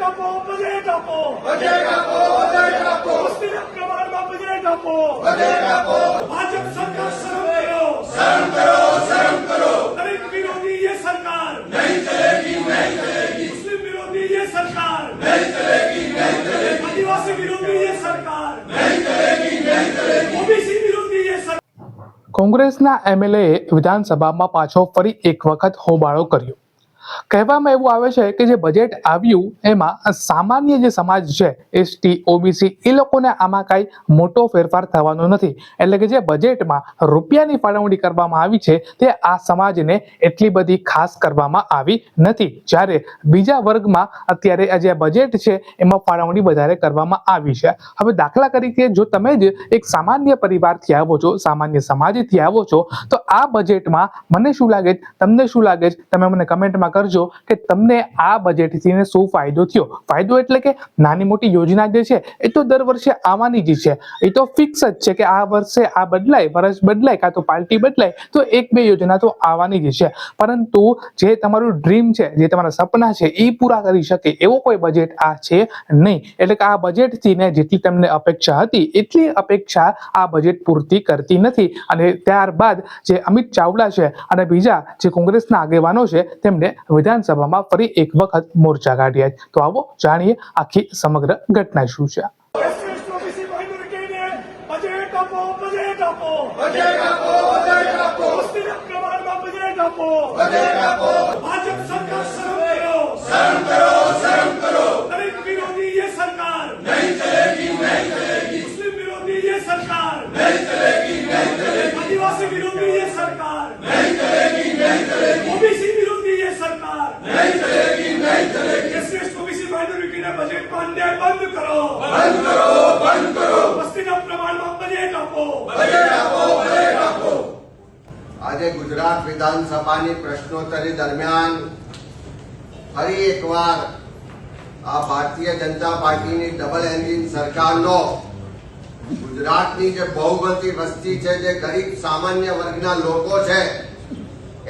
Budget આપો વસ્તીના પ્રમાણમાં બજેટ આપો ભાજપ સરકાર શરમ કરો દલિત વિરોધી ये सरकार नहीं चलेगी मुस्लिम विरोधी ये सरकार नहीं चलेगी आदिवासी विरोधी ये सरकार नहीं चलेगी ओबीसी विरोधी ये सरकार। કોંગ્રેસના એમએલએ વિધાનસભામાં પાછો ફરી એક વખત હોબાળો કર્યો। કહેવામાં એવું આવે છે કે જે બજેટ આવ્યું એમાં સામાન્ય જે સમાજ છે એસટી ઓબીસી એ લોકોને આમાં કાંઈ મોટો ફેરફાર થવાનો નથી। એટલે કે જે બજેટમાં રૂપિયાની ફાળવણી કરવામાં આવી છે તે આ સમાજને એટલી બધી ખાસ કરવામાં આવી નથી, જ્યારે બીજા વર્ગમાં અત્યારે આ જે બજેટ છે એમાં ફાળવણી વધારે કરવામાં આવી છે। હવે દાખલા તરીકે જો તમે જ એક સામાન્ય પરિવારથી આવો છો, સામાન્ય સમાજથી આવો છો, તો આ બજેટમાં મને શું લાગે, તમને શું લાગે, તમે મને કમેન્ટમાં કરજો કે તમને આ બજેટથી શું ફાયદો થયો। ફાયદો એટલે કે નાની મોટી યોજના જે છે એ તો દર વર્ષે આવવાની જ છે, એ તો ફિક્સ જ છે કે આ વર્ષે આ બદલાય, વર્ષ બદલાય કાં તો પાર્ટી બદલાય તો એક બે યોજના તો આવવાની જ છે, પરંતુ જે તમારું ડ્રીમ છે, જે તમારા સપના છે એ પૂરા કરી શકે એવો કોઈ બજેટ આ છે નહીં। એટલે કે આ બજેટથી ને જેટલી તમને અપેક્ષા હતી એટલી અપેક્ષા આ બજેટ પૂર્તિ કરતી નથી। અને ત્યારબાદ જે અમિત ચાવડા છે અને બીજા જે કોંગ્રેસના આગેવાનો છે તેમને વિધાનસભામાં ફરી એક વખત મોરચા કાઢ્યા। તો આવો જાણીએ આખી સમગ્ર ઘટના શું છે। भाजप सरकार शरम करो दलित विरोधी ये सरकार नहीं चलेगी मुस्लिम विरोधी ये सरकार नहीं चलेगी आदिवासी विरोधी ये सरकार नहीं चलेगी ओबीसी विरोधी ये सरकार नहीं चलेगी एससी ओबीसी माइनॉरिटी ने बजट को अन्याय बंद करो वस्तीना प्रमाणમાં બજેટ આપો। આજે ગુજરાત વિધાનસભાની પ્રશ્નોત્તરી દરમિયાન ફરી એકવાર આ ભારતીય જનતા પાર્ટીની ડબલ એન્જિન સરકારનો ગુજરાતની જે બહુમતી વસ્તી છે, જે ગરીબ સામાન્ય વર્ગના લોકો છે,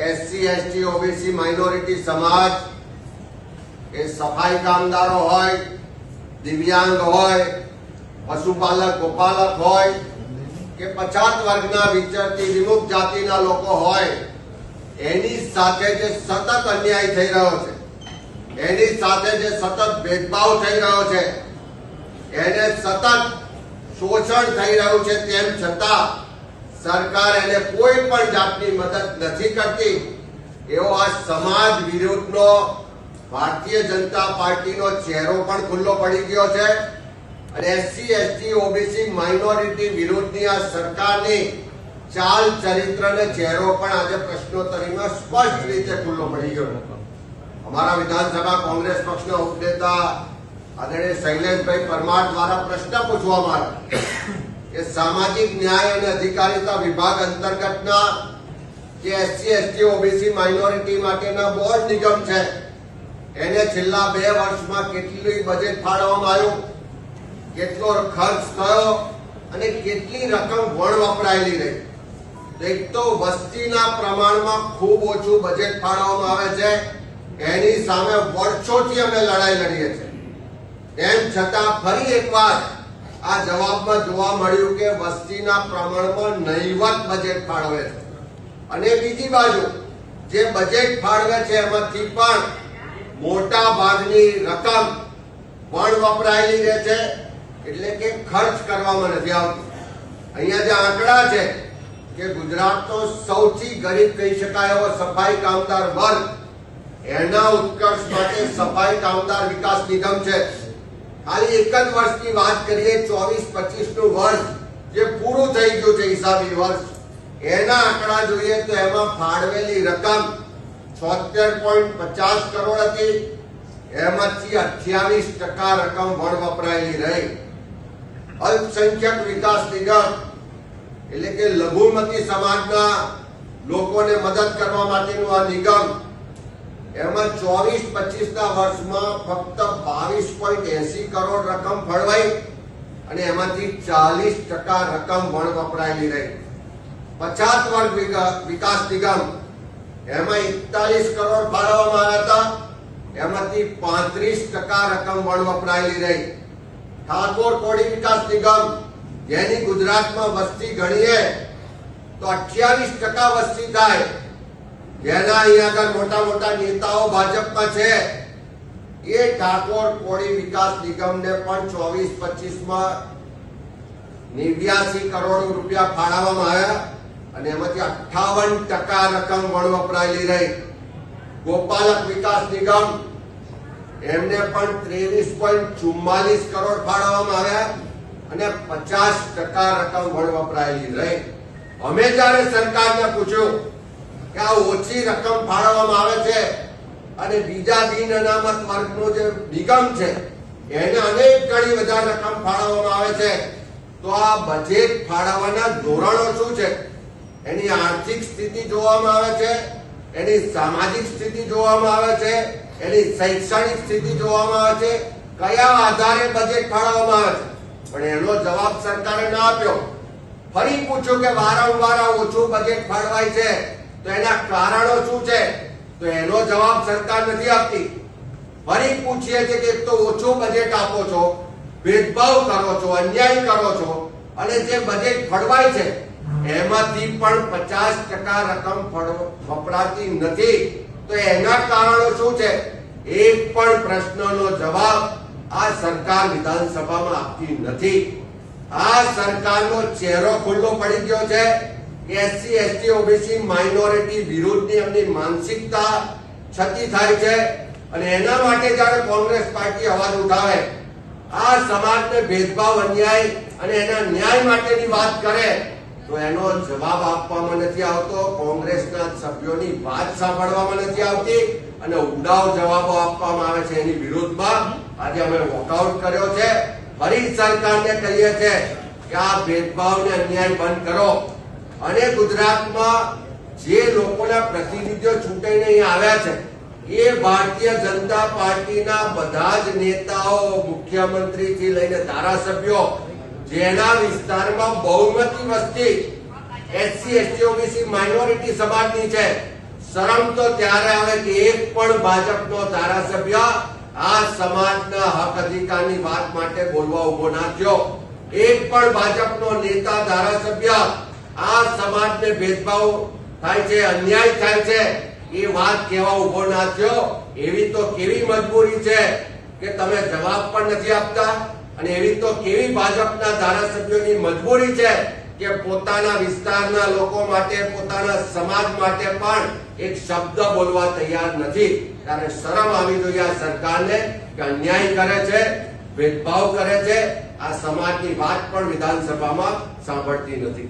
એસસી એસટી ઓબીસી માઇનોરિટી સમાજ, એ સફાઈ કામદારો હોય, દિવ્યાંગ હોય, પશુપાલક ગોપાલક હોય કે પછાત વર્ગના વિચરતી વિમુખ જાતિના લોકો હોય, એની સાથે જે સતત અન્યાય થઈ રહ્યો છે, એની સાથે જે સતત ભેદભાવ થઈ રહ્યો છે, એને સતત શોષણ થઈ રહ્યું છે, તેમ છતાં સરકાર એને કોઈ પણ જાતની મદદ નથી કરતી એવો આ સમાજ વિરુદ્ધનો ભારતીય જનતા પાર્ટીનો ચહેરો પણ ખુલ્લો પડી ગયો છે। અને એસસી એસટી ઓબીસી માઇનોરિટી વિરુદ્ધની આ સરકારની ચાલ ચરિત્ર ને ચહેરો પણ આજે પ્રશ્નોત્તરીમાં સ્પષ્ટ રીતે ખુલ્લો પડી ગયો। અમારા વિધાનસભા કોંગ્રેસ પક્ષના ઉપનેતા આદરણીય શૈલેષભાઈ પરમાર દ્વારા પ્રશ્ન પૂછવામાં આવ્યો કે સામાજિક ન્યાય અને અધિકારીતા વિભાગ અંતર્ગતના જે એસસી એસટી ઓબીસી માઇનોરિટી માટેના બોર્ડ નિગમ છે, એને છેલ્લા 2 વર્ષમાં કેટલી બજેટ ફાળવવામાં આવ્યું, કેટલો ખર્ચ થયો અને કેટલી રકમ વપરાયેલી રહી। એક તો વસ્તીના પ્રમાણમાં ખૂબ ઓછું બજેટ ફાળવવામાં આવે છે, એની સામે વર્ષોથી અમે લડાઈ લડીએ છીએ, તેમ છતાં ફરી એકવાર આ જવાબમાં જોવા મળ્યું કે વસ્તીના પ્રમાણમાં નહીવત બજેટ ફાળવે છે। અને બીજી બાજુ જે બજેટ ફાળવે છે એમાંથી પણ મોટા ભાગની રકમ વપરાયેલી રહે છે, એટલે કે ખર્ચ કરવામાં નથી આવતી। અહીંયા જે આંકડા છે કે ગુજરાતનો સૌથી ગરીબ કહી શકાય એવો સફાઈ કામદાર વર્ગ, એના ઉત્કર્ષ માટે સફાઈ કામદાર વિકાસ નિગમ છે। ખાલી એક જ વર્ષની વાત કરીએ, 24-25 નું વર્ષ જે પૂરું થઈ ગયું છે હિસાબી વર્ષ, એના આંકડા જોઈએ તો એમાં ફાળવેલી રકમ 76.50 કરોડ હતી, એમાંથી 28% રકમ વપરાયેલી રહી। અલ્પસંખ્યક વિકાસ નિગમ એટલે કે લઘુમતી સમાજના લોકોને મદદ કરવા માટેનું આ નિગમ, એમાં 24-25 ના વર્ષમાં ફક્ત 22.80 કરોડ રકમ ફળવાઈ અને એમાંથી 40% રકમ વપરાયેલી રહી। પછાત વર્ગ વિકાસ નિગમ, એમાં 41 કરોડ ફાળવવામાં આવ્યા હતા, એમાંથી માંથી 35% રકમ વણ વપરાયેલી રહી. ઠાકોર કોળી વિકાસ નિગમ, જેની ગુજરાતમાં વસ્તી ગણીએ તો 28% વસ્તી થાય, જેના અહીં આગળ મોટા મોટા નેતાઓ ભાજપમાં છે, એ ઠાકોર કોળી વિકાસ નિગમને પણ 24-25 માં 89 કરોડ રૂપિયા ફાળવવામાં આવ્યા અને એમાંથી 58% રકમ વણ વપરાયેલી રહી. ગોપાલક વિકાસ નિગમ, એમને પણ 23.44 કરોડ ફાળવવામાં આવ્યા અને 50% રકમ વણ વપરાયેલી રહી. અમે જ્યારે સરકારને પૂછ્યું કે આ ઓછી રકમ ફાળવવામાં આવે છે અને બીજા દિન અનામત વર્ગનો જે નિગમ છે એને અનેક ગણી વધારે રકમ ફાળવવામાં આવે છે, તો આ બજેટ ફાળવવાના ધોરણો શું છે, એની આર્થિક સ્થિતિ જોવામાં આવે છે, એની સામાજિક સ્થિતિ જોવામાં આવે છે, એની શૈક્ષણિક સ્થિતિ જોવામાં આવે છે, કયા આધારે બજેટ ફાળવવામાં આવે છે, પણ એનો જવાબ સરકારે ના આપ્યો. ફરી પૂછ્યું કે વારંવાર ઓછું બજેટ ફાળવાય છે તો એના કારણો શું છે, તો એનો જવાબ સરકાર નથી આપતી. ફરી પૂછીએ છીએ કે એક તો ઓછું બજેટ આપો છો, ભેદભાવ કરો છો, અન્યાય કરો છો, અને જે બજેટ ફળવાય છે એમાંથી પણ 50% રકમ વપરાતી નથી, તો એના કારણો શું છે? એક પણ પ્રશ્નનો જવાબ આ સરકાર વિધાનસભામાં આપતી નથી. આ સરકારનો ચહેરો ખુલ્લો પડી ગયો છે કે એસસી, એસટી, ઓબીસી માઇનોરિટી વિરુદ્ધની એમની માનસિકતા છતી થાય છે અને એના માટે જ્યારે કોંગ્રેસ પાર્ટી અવાજ ઉઠાવે, આ સમાજને ભેદભાવ, અન્યાય અને એના ન્યાય માટેની વાત કરે તો એનો જવાબ આપવામાં નથી આવતો. કોંગ્રેસના સભ્યોની વાત સાંભળવામાં નથી આવતી અને ઉડાવ જવાબો આપવામાં આવે છે. એની વિરુદ્ધમાં આજે અમે વોકઆઉટ કર્યો છે. ફરી સરકારને કહીએ છે કે આ ભેદભાવને અન્યાય બંધ કરો અને ગુજરાતમાં જે લોકોના પ્રતિનિધિઓ ચૂંટાઈને અહીં આવ્યા છે એ ભારતીય જનતા પાર્ટીના બધા જ નેતાઓ, મુખ્યમંત્રીથી લઈને ધારાસભ્યો, જેના વિસ્તારમાં બહુમતી વસ્તી એસસી, એસટી, ઓબીસી માઇનોરિટી સમાજની છે. શરમ તો ત્યારે આવે કે એક પણ ભાજપનો ધારાસભ્ય આ સમાજના હક અધિકારની વાત માટે બોલવા ઉભો ના થયો. એક પણ ભાજપનો નેતા, ધારાસભ્ય આ સમાજને ભેદભાવ થાય છે, અન્યાય થાય છે એ વાત કહેવા ઉભો ના થયો. એવી તો કેવી મજબૂરી છે કે તમે જવાબ પણ નથી આપતા, અને એવી તો કેવી ભાજપના ધારાસભ્યોની મજબૂરી છે કે પોતાના વિસ્તારના લોકો માટે, પોતાના સમાજ માટે પણ એક શબ્દ બોલવા તૈયાર નથી. ત્યારે શરમ આવી જોઈએ આ સરકારને કે અન્યાય કરે છે, ભેદભાવ કરે છે, આ સમાજની વાત પણ વિધાનસભામાં સાંભળતી નથી.